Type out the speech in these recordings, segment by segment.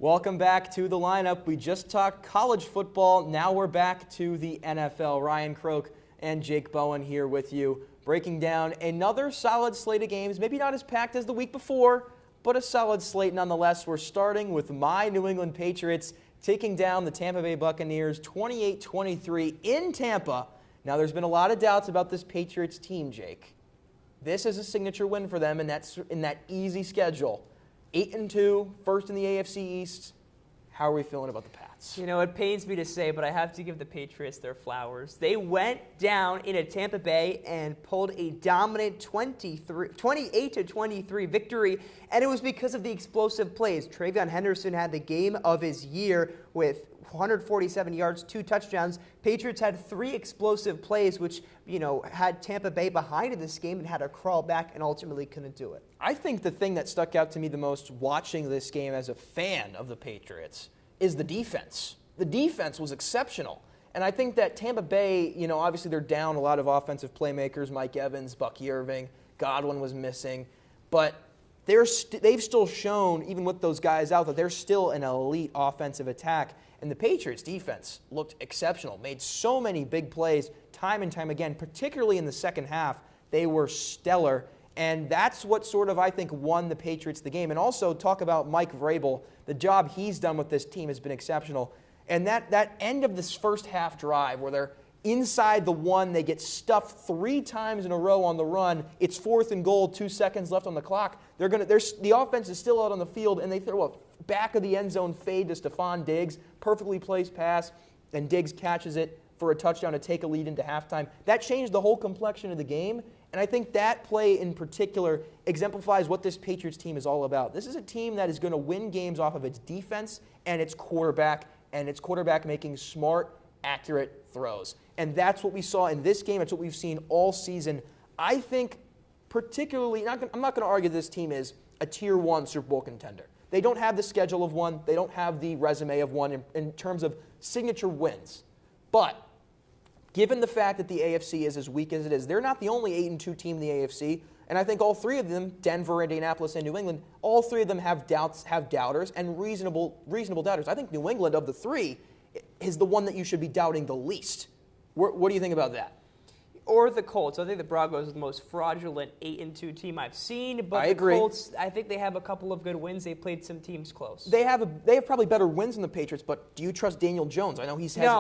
Welcome back to the lineup. We just talked college football. Now we're back to the NFL. Ryan Croak and Jake Bowen here with you, breaking down another solid slate of games. Maybe not as packed as the week before, but a solid slate nonetheless. We're starting with my New England Patriots taking down the Tampa Bay Buccaneers 28-23 in Tampa. Now, there's been a lot of doubts about this Patriots team, Jake. This is a signature win for them, and that's in that easy schedule. 8-2, first in the AFC East. How are we feeling about the Pats? You know, it pains me to say, but I have to give the Patriots their flowers. They went down into Tampa Bay and pulled a dominant 28-23 victory, and it was because of the explosive plays. TreVeyon Henderson had the game of his year with 147 yards, 2 touchdowns. Patriots had 3 explosive plays, which, had Tampa Bay behind in this game and had to crawl back and ultimately couldn't do it. I think the thing that stuck out to me the most watching this game as a fan of the Patriots is the defense. The defense was exceptional. And I think that Tampa Bay, obviously they're down a lot of offensive playmakers, Mike Evans, Bucky Irving, Godwin was missing. But they've still shown, even with those guys out, that they're still an elite offensive attack. And the Patriots' defense looked exceptional, made so many big plays time and time again, particularly in the second half. They were stellar. And that's what sort of, I think, won the Patriots the game. And also talk about Mike Vrabel. The job he's done with this team has been exceptional. And that end of this first half drive where they're inside the 1, they get stuffed 3 times in a row on the run. It's 4th and goal, 2 seconds left on the clock. The offense is still out on the field, and they throw a back of the end zone fade to Stephon Diggs, perfectly placed pass, and Diggs catches it for a touchdown to take a lead into halftime. That changed the whole complexion of the game, and I think that play in particular exemplifies what this Patriots team is all about. This is a team that is going to win games off of its defense and its quarterback making smart, accurate throws. And that's what we saw in this game. It's what we've seen all season. I think particularly, I'm not going to argue this team is a Tier 1 Super Bowl contender. They don't have the schedule of one. They don't have the resume of one in terms of signature wins. But given the fact that the AFC is as weak as it is, they're not the only 8-2 team in the AFC. And I think all 3 of them, Denver, Indianapolis, and New England, all 3 of them have doubters and reasonable doubters. I think New England, of the 3, is the one that you should be doubting the least. What do you think about that? Or the Colts. I think the Broncos are the most fraudulent 8-2 team I've seen. But I agree. The Colts, I think they have a couple of good wins. They played some teams close. They have probably better wins than the Patriots, but do you trust Daniel Jones? I know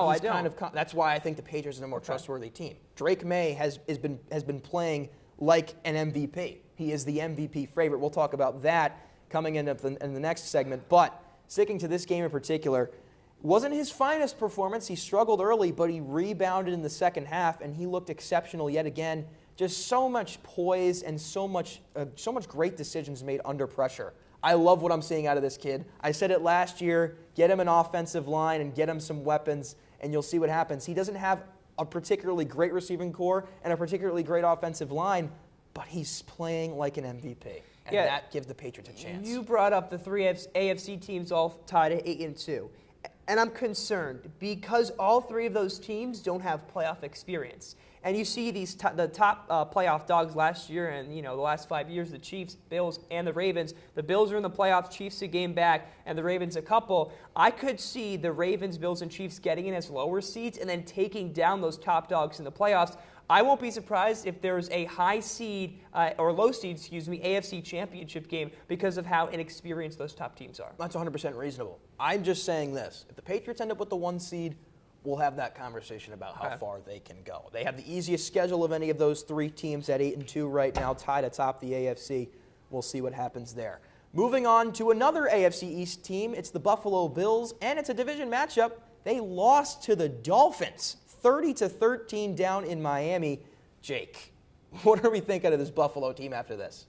I don't. That's why I think the Patriots are a more trustworthy team. Drake May has been playing like an MVP. He is the MVP favorite. We'll talk about that coming in the next segment. But sticking to this game in particular, wasn't his finest performance. He struggled early, but he rebounded in the second half, and he looked exceptional yet again. Just so much poise and so much great decisions made under pressure. I love what I'm seeing out of this kid. I said it last year, get him an offensive line and get him some weapons, and you'll see what happens. He doesn't have a particularly great receiving core and a particularly great offensive line, but he's playing like an MVP, and that gives the Patriots a chance. You brought up the 3 AFC teams all tied at 8-2. And I'm concerned because all 3 of those teams don't have playoff experience. And you see the top playoff dogs last year and the last 5 years, the Chiefs, Bills, and the Ravens. The Bills are in the playoffs, Chiefs a game back, and the Ravens a couple. I could see the Ravens, Bills, and Chiefs getting in as lower seeds and then taking down those top dogs in the playoffs. I won't be surprised if there's a high seed or low seed, AFC championship game because of how inexperienced those top teams are. That's 100% reasonable. I'm just saying this. If the Patriots end up with the 1 seed, we'll have that conversation about how far they can go. They have the easiest schedule of any of those 3 teams at 8-2 right now, tied atop the AFC. We'll see what happens there. Moving on to another AFC East team. It's the Buffalo Bills, and it's a division matchup. They lost to the Dolphins, 30-13 down in Miami. Jake, what are we thinking of this Buffalo team after this?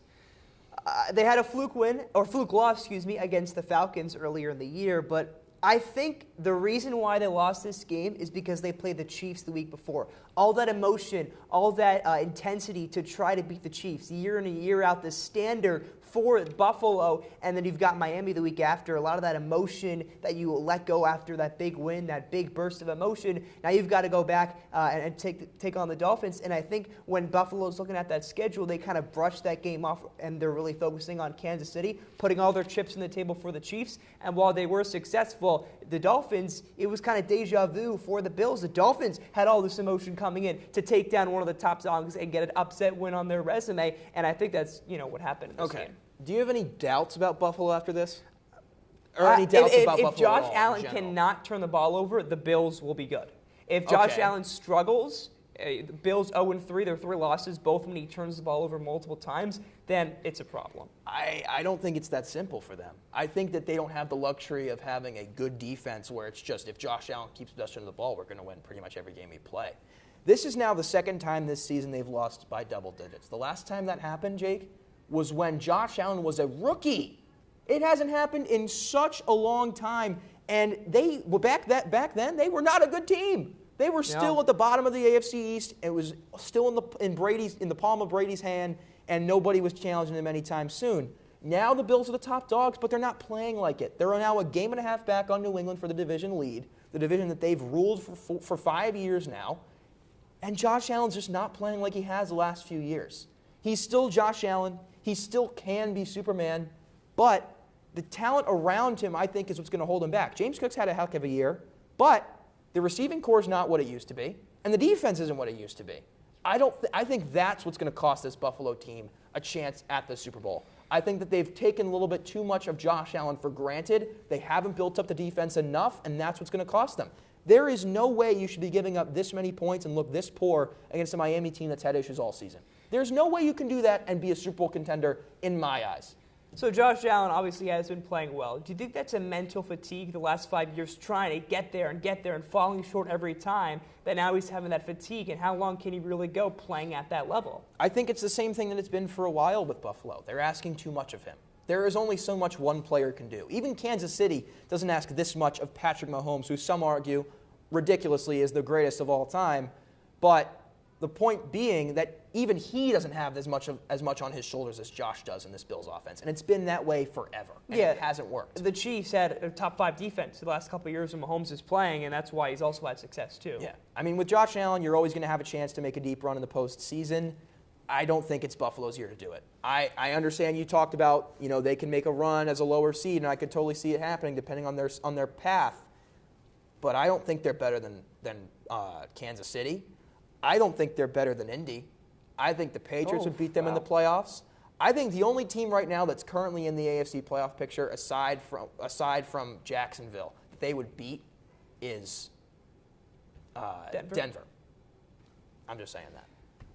They had a fluke loss, against the Falcons earlier in the year, but I think the reason why they lost this game is because they played the Chiefs the week before. All that emotion, all that intensity to try to beat the Chiefs, year in and year out, the standard for Buffalo, and then you've got Miami the week after. A lot of that emotion that you let go after that big win, that big burst of emotion. Now you've got to go back and take on the Dolphins. And I think when Buffalo's looking at that schedule, they kind of brush that game off, and they're really focusing on Kansas City, putting all their chips on the table for the Chiefs. And while they were successful, the Dolphins, it was kind of deja vu for the Bills. The Dolphins had all this emotion coming in to take down one of the top dogs and get an upset win on their resume, and I think that's what happened in this game. Do you have any doubts about Buffalo after this? Or any doubts about Buffalo? If Josh at all, Allen cannot turn the ball over, the Bills will be good. If Josh Allen struggles, the Bills 0-3, their 3 losses, both when he turns the ball over multiple times, then it's a problem. I don't think it's that simple for them. I think that they don't have the luxury of having a good defense where it's just if Josh Allen keeps possession of the ball, we're going to win pretty much every game we play. This is now the second time this season they've lost by double digits. The last time that happened, Jake, was when Josh Allen was a rookie. It hasn't happened in such a long time, and they were back then they were not a good team. They were still at the bottom of the AFC East. It was still in the palm of Brady's hand, and nobody was challenging them anytime soon. Now the Bills are the top dogs, but they're not playing like it. They're now a game and a half back on New England for the division lead, the division that they've ruled for 5 years now. And Josh Allen's just not playing like he has the last few years. He's still Josh Allen. He still can be Superman, but the talent around him, I think, is what's going to hold him back. James Cook's had a heck of a year, but the receiving core is not what it used to be, and the defense isn't what it used to be. I think that's what's going to cost this Buffalo team a chance at the Super Bowl. I think that they've taken a little bit too much of Josh Allen for granted. They haven't built up the defense enough, and that's what's going to cost them. There is no way you should be giving up this many points and look this poor against a Miami team that's had issues all season. There's no way you can do that and be a Super Bowl contender in my eyes. So Josh Allen obviously has been playing well. Do you think that's a mental fatigue the last 5 years trying to get there and falling short every time, that now he's having that fatigue, and how long can he really go playing at that level? I think it's the same thing that it's been for a while with Buffalo. They're asking too much of him. There is only so much one player can do. Even Kansas City doesn't ask this much of Patrick Mahomes, who some argue ridiculously is the greatest of all time, but the point being that even he doesn't have as much on his shoulders as Josh does in this Bills offense, and it's been that way forever. And it hasn't worked. The Chiefs had a top 5 defense the last couple of years when Mahomes is playing, and that's why he's also had success too. Yeah, I mean, with Josh Allen, you're always going to have a chance to make a deep run in the postseason. I don't think it's Buffalo's year to do it. I understand you talked about they can make a run as a lower seed, and I could totally see it happening depending on their path. But I don't think they're better than Kansas City. I don't think they're better than Indy. I think the Patriots would beat them in the playoffs. I think the only team right now that's currently in the AFC playoff picture, aside from Jacksonville, that they would beat is Denver. I'm just saying that.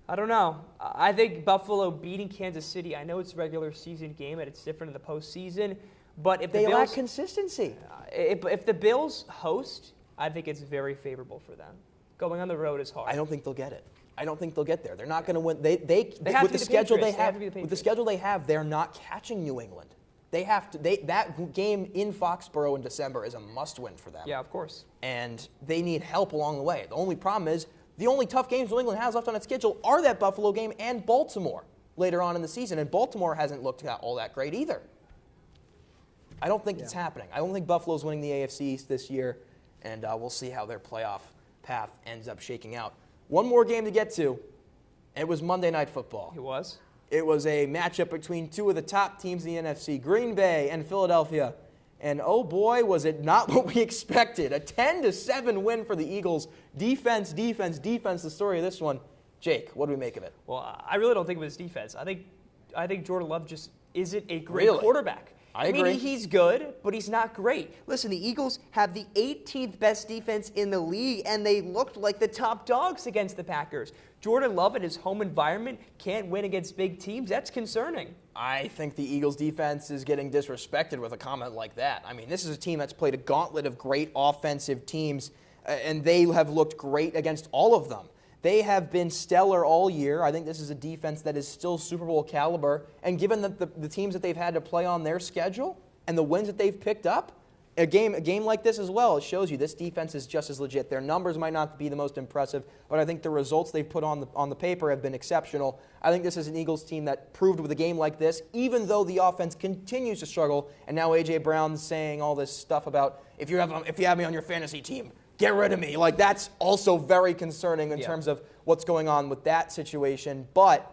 I don't know. I think Buffalo beating Kansas City, I know it's a regular season game and it's different in the postseason, but if they lack consistency. If the Bills host, I think it's very favorable for them. Going on the road is hard. I don't think they'll get it. I don't think they'll get there. They're not going to win. They with the schedule they have. With the schedule they have, they're not catching New England. They have to. That game in Foxborough in December is a must-win for them. Yeah, of course. And they need help along the way. The only problem is the only tough games New England has left on its schedule are that Buffalo game and Baltimore later on in the season, and Baltimore hasn't looked all that great either. I don't think it's happening. I don't think Buffalo's winning the AFC East this year, and we'll see how their playoff path ends up shaking out. One more game to get to. It was Monday Night Football. It was? It was a matchup between two of the top teams in the NFC, Green Bay and Philadelphia. And oh boy, was it not what we expected. A 10-7 win for the Eagles. Defense, the story of this one. Jake, what do we make of it? Well, I really don't think it was defense. I think Jordan Love just isn't a great quarterback. I agree. mean, he's good, but he's not great. Listen, the Eagles have the 18th best defense in the league, and they looked like the top dogs against the Packers. Jordan Love in his home environment can't win against big teams. That's concerning. I think the Eagles' defense is getting disrespected with a comment like that. I mean, this is a team that's played a gauntlet of great offensive teams, and they have looked great against all of them. They have been stellar all year. I think this is a defense that is still Super Bowl caliber. And given that the teams that they've had to play on their schedule and the wins that they've picked up, a game like this as well, it shows you this defense is just as legit. Their numbers might not be the most impressive, but I think the results they've put on the paper have been exceptional. I think this is an Eagles team that proved with a game like this, even though the offense continues to struggle, and now A.J. Brown's saying all this stuff about, if you have me on your fantasy team, get rid of me. Like, that's also very concerning in terms of what's going on with that situation. But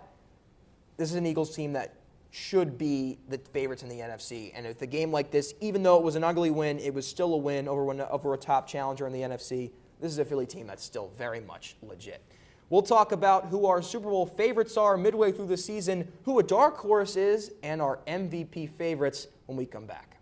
this is an Eagles team that should be the favorites in the NFC. And if a game like this, even though it was an ugly win, it was still a win over a top challenger in the NFC. This is a Philly team that's still very much legit. We'll talk about who our Super Bowl favorites are midway through the season, who a dark horse is, and our MVP favorites when we come back.